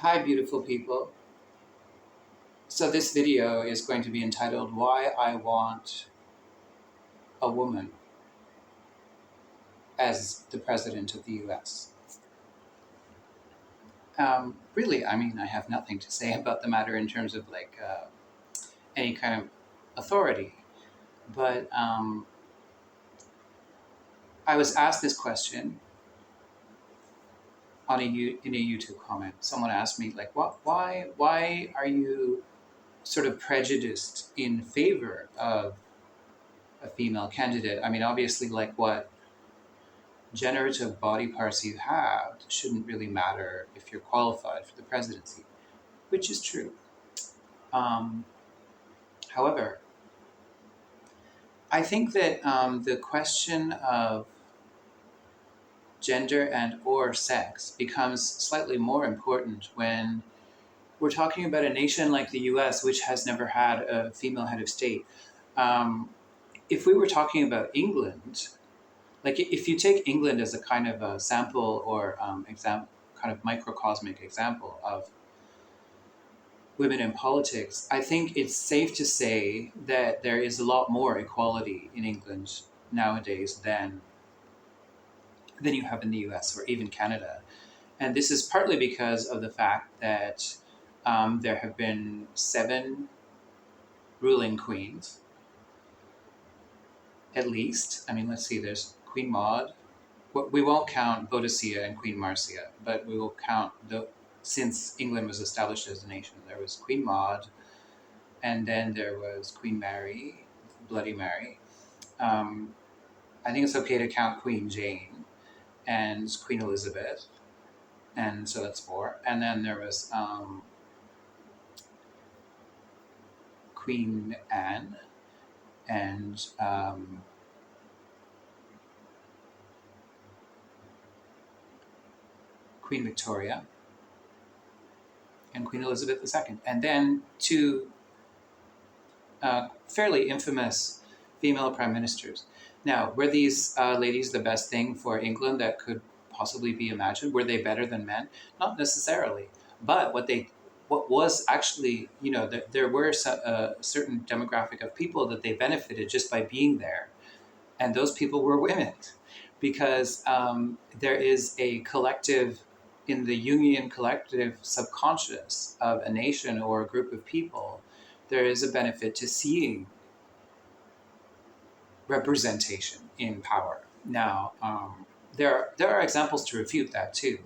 Hi, beautiful people. So, this video is going to be entitled Why I Want a Woman as the President of the US. Really, I have nothing to say about the matter in terms of any kind of authority. But I was asked this question in a YouTube comment. Someone asked me, why are you sort of prejudiced in favor of a female candidate? I mean, obviously, like what generative body parts you have shouldn't really matter if you're qualified for the presidency, which is true. Um, However, I think that the question of gender and or sex becomes slightly more important when we're talking about a nation like the US, which has never had a female head of state. Um, if we were talking about England, like if you take England as a kind of a sample or kind of microcosmic example of women in politics, I think it's safe to say that there is a lot more equality in England nowadays than you have in the US or even Canada. And this is partly because of the fact that there have been 7 ruling queens, at least. I mean, let's see, there's Queen Maud. We won't count Boadicea and Queen Marcia, but we will count since England was established as a nation. There was Queen Maud, and then there was Queen Mary, Bloody Mary. Um, I think it's okay to count Queen Jane and Queen Elizabeth, and so that's 4. And then there was Queen Anne and Queen Victoria and Queen Elizabeth II, and then 2 fairly infamous female prime ministers. Now, were these ladies the best thing for England that could possibly be imagined? Were they better than men? Not necessarily. But what was actually, there were a certain demographic of people that they benefited just by being there, and those people were women, because there is a collective, in the Jungian collective subconscious of a nation or a group of people, there is a benefit to seeing representation in power. Now, there are examples to refute that too.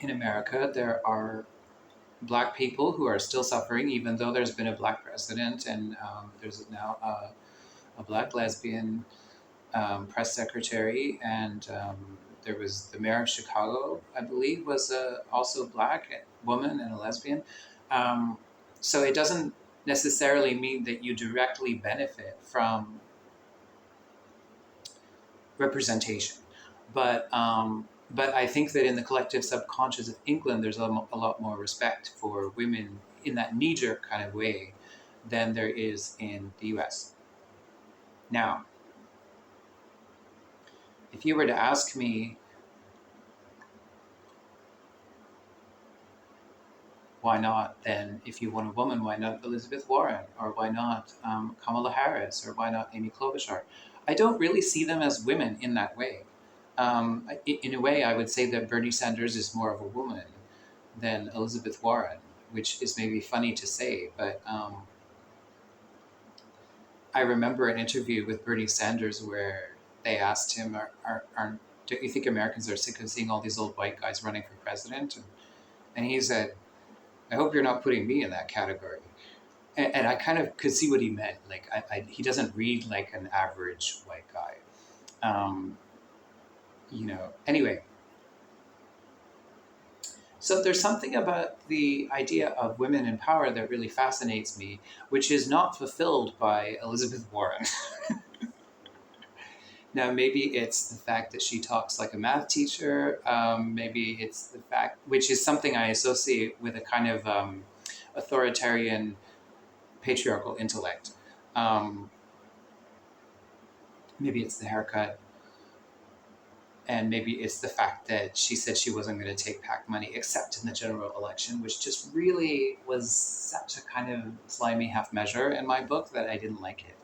In America, there are Black people who are still suffering, even though there's been a Black president, and there's now a Black lesbian press secretary, and there was the mayor of Chicago, I believe, was also a Black woman and a lesbian. Um, so it doesn't necessarily mean that you directly benefit from representation, but I think that in the collective subconscious of England, there's a lot more respect for women in that knee-jerk kind of way than there is in the US. Now, if you were to ask me why not then, if you want a woman, why not Elizabeth Warren, or why not Kamala Harris, or why not Amy Klobuchar? I don't really see them as women in that way. In a way, I would say that Bernie Sanders is more of a woman than Elizabeth Warren, which is maybe funny to say, but I remember an interview with Bernie Sanders where they asked him, don't you think Americans are sick of seeing all these old white guys running for president? And he said, I hope you're not putting me in that category. And I kind of could see what he meant. Like, he doesn't read like an average white guy. Anyway. So there's something about the idea of women in power that really fascinates me, which is not fulfilled by Elizabeth Warren. Now, maybe it's the fact that she talks like a math teacher. Maybe it's the fact, which is something I associate with a kind of authoritarian patriarchal intellect. Maybe it's the haircut. And maybe it's the fact that she said she wasn't going to take PAC money except in the general election, which just really was such a kind of slimy half measure in my book that I didn't like it.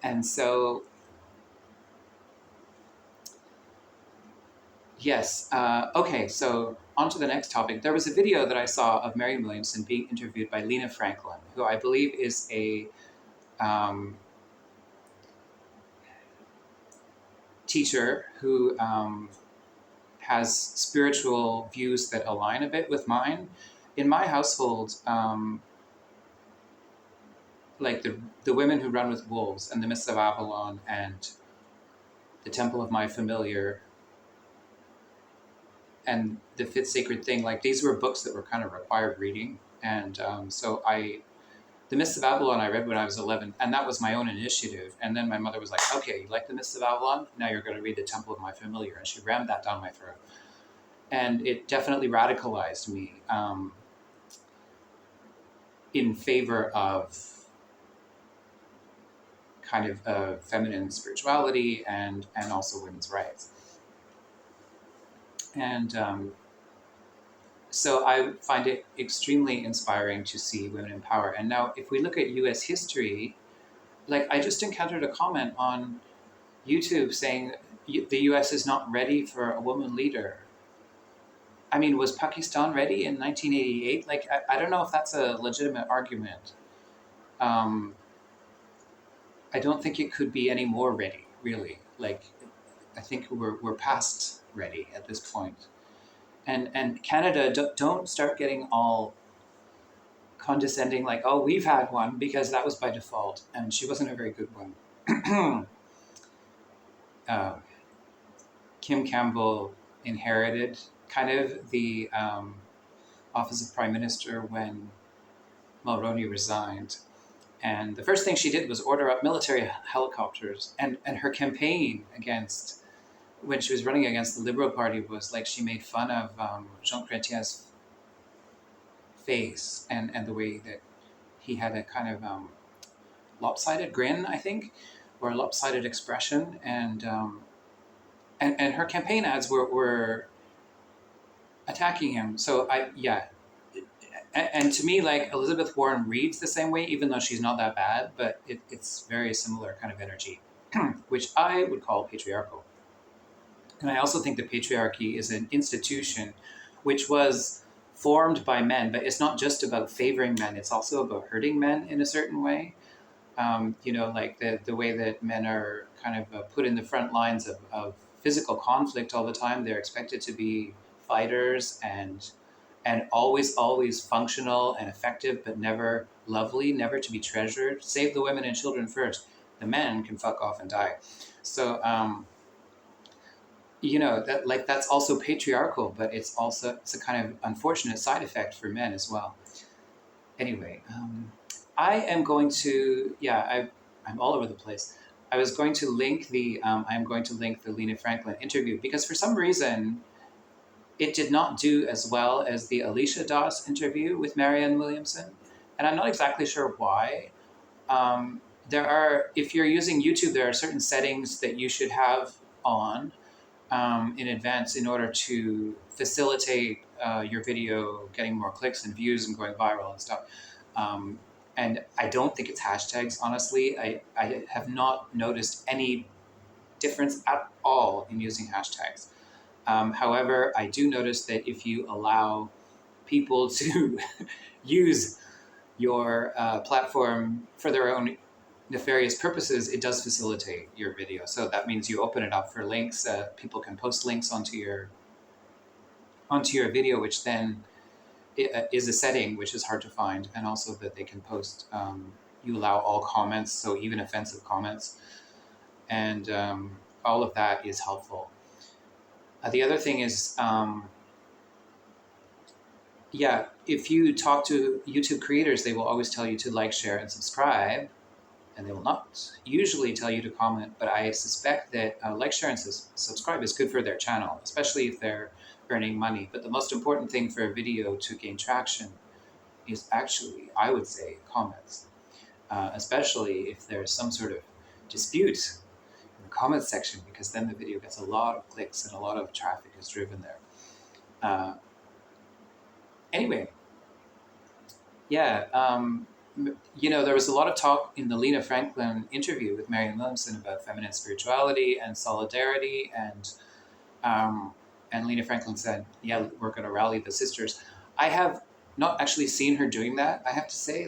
And so, yes. Okay, so on to the next topic. There was a video that I saw of Marianne Williamson being interviewed by Lena Franklin, who I believe is a teacher who has spiritual views that align a bit with mine. In my household, like the Women Who Run with Wolves and the Mists of Avalon and the Temple of My Familiar and the Fifth Sacred Thing, like these were books that were kind of required reading. And so the Mists of Avalon I read when I was 11, and that was my own initiative. And then my mother was like, okay, you like the Mists of Avalon? Now you're going to read the Temple of My Familiar. And she rammed that down my throat. And it definitely radicalized me in favor of kind of feminine spirituality and also women's rights. And so I find it extremely inspiring to see women in power. And now if we look at US history, like I just encountered a comment on YouTube saying the US is not ready for a woman leader. I mean, was Pakistan ready in 1988? Like, I don't know if that's a legitimate argument. I don't think it could be any more ready, really. Like, I think we're past ready at this point. And Canada, don't start getting all condescending, like, oh, we've had one, because that was by default, and she wasn't a very good one. Kim Campbell inherited kind of the office of Prime Minister when Mulroney resigned. And the first thing she did was order up military helicopters. And her campaign against, when she was running against the Liberal Party, was like she made fun of Jean Chrétien's face and the way that he had a kind of lopsided grin, I think, or a lopsided expression. And her campaign ads were attacking him. So and to me, like, Elizabeth Warren reads the same way, even though she's not that bad, but it's very similar kind of energy, which I would call patriarchal. And I also think the patriarchy is an institution which was formed by men, but it's not just about favoring men, it's also about hurting men in a certain way. Like the way that men are kind of put in the front lines of physical conflict all the time. They're expected to be fighters and always functional and effective, but never lovely, never to be treasured. Save the women and children first. The men can fuck off and die. So, that's also patriarchal, but it's a kind of unfortunate side effect for men as well. Anyway, I am going to, I'm all over the place. I was going to link I'm going to link the Lena Franklin interview because for some reason, it did not do as well as the Alicia Doss interview with Marianne Williamson. And I'm not exactly sure why. If you're using YouTube, there are certain settings that you should have on in advance in order to facilitate your video getting more clicks and views and going viral and stuff. And I don't think it's hashtags, honestly. I have not noticed any difference at all in using hashtags. However, I do notice that if you allow people to use your platform for their own nefarious purposes, it does facilitate your video. So that means you open it up for links. People can post links onto your video, which then is a setting which is hard to find, and also that they can post. You allow all comments, so even offensive comments, and all of that is helpful. The other thing is, if you talk to YouTube creators, they will always tell you to like, share, and subscribe, and they will not usually tell you to comment, but I suspect that like, share, and subscribe is good for their channel, especially if they're earning money. But the most important thing for a video to gain traction is actually, I would say, comments, especially if there's some sort of dispute comment section, because then the video gets a lot of clicks and a lot of traffic is driven there. Anyway, yeah, there was a lot of talk in the Lena Franklin interview with Marianne Williamson about feminine spirituality and solidarity, and Lena Franklin said, "Yeah, we're going to rally the sisters." I have not actually seen her doing that. I have to say,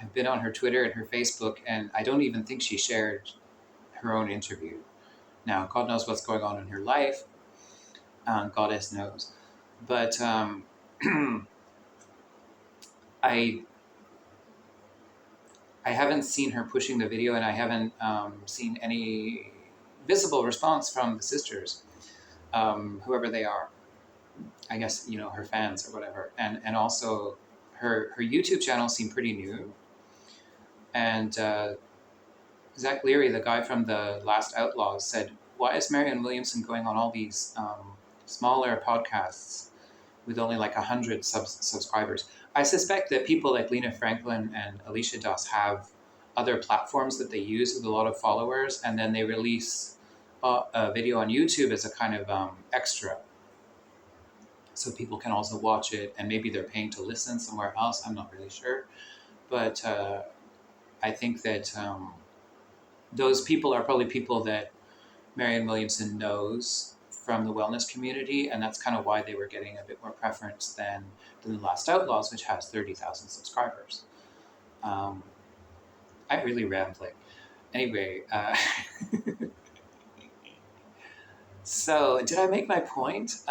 I've been on her Twitter and her Facebook, and I don't even think she shared her own interview. Now, God knows what's going on in her life. Goddess knows, but I haven't seen her pushing the video, and I haven't seen any visible response from the sisters, whoever they are. I guess, her fans or whatever. And also her YouTube channel seemed pretty new. And Zach Leary, the guy from The Last Outlaws, said, "Why is Marianne Williamson going on all these smaller podcasts with only like 100 subscribers?" I suspect that people like Lena Franklin and Alicia Doss have other platforms that they use with a lot of followers, and then they release a video on YouTube as a kind of extra, so people can also watch it, and maybe they're paying to listen somewhere else. I'm not really sure, but I think that those people are probably people that Marianne Williamson knows from the wellness community, and that's kind of why they were getting a bit more preference than The Last Outlaws, which has 30,000 subscribers. I'm really rambling. Anyway, so did I make my point?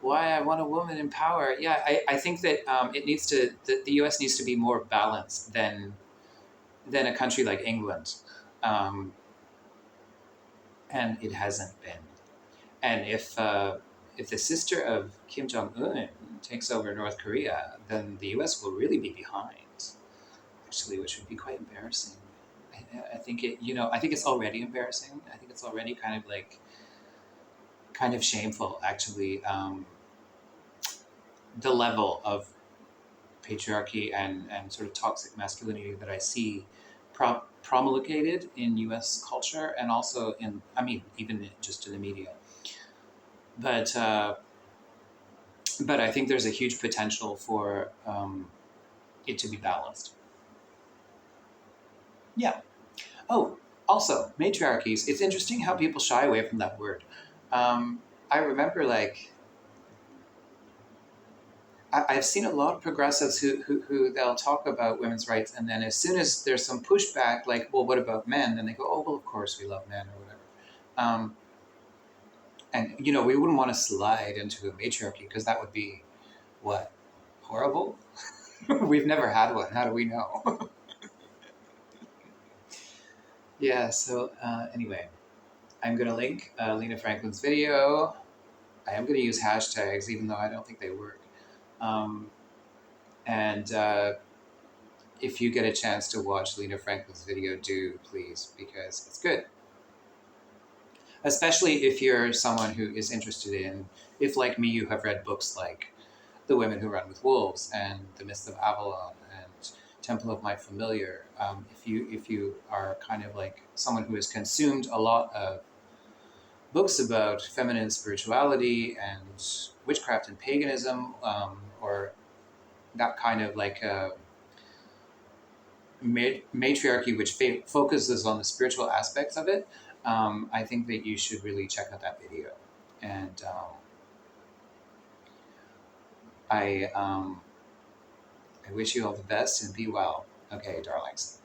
Why I want a woman in power? Yeah, I think that the U.S. needs to be more balanced than a country like England, and it hasn't been. And if the sister of Kim Jong-un takes over North Korea, then the U.S. will really be behind. Actually, which would be quite embarrassing. I think I think it's already embarrassing. I think it's already kind of shameful, actually. The level of patriarchy and sort of toxic masculinity that I see promulgated in U.S. culture, and also even just in the media. But I think there's a huge potential for it to be balanced. Yeah. Oh, also, matriarchies. It's interesting how people shy away from that word. I remember, I've seen a lot of progressives who they'll talk about women's rights, and then as soon as there's some pushback, like, well, what about men? Then they go, oh, well, of course we love men, or whatever. And we wouldn't want to slide into a matriarchy, because that would be, what, horrible? We've never had one. How do we know? Yeah, so anyway, I'm going to link Lena Franklin's video. I am going to use hashtags, even though I don't think they work. And if you get a chance to watch Lena Franklin's video, do, please, because it's good. Especially if you're someone who is interested in, if like me, you have read books like The Women Who Run with Wolves and The Mists of Avalon and Temple of My Familiar. If you are kind of like someone who has consumed a lot of books about feminine spirituality and witchcraft and paganism, or that kind of matriarchy which focuses on the spiritual aspects of it, I think that you should really check out that video. And I wish you all the best and be well. Okay, darlings.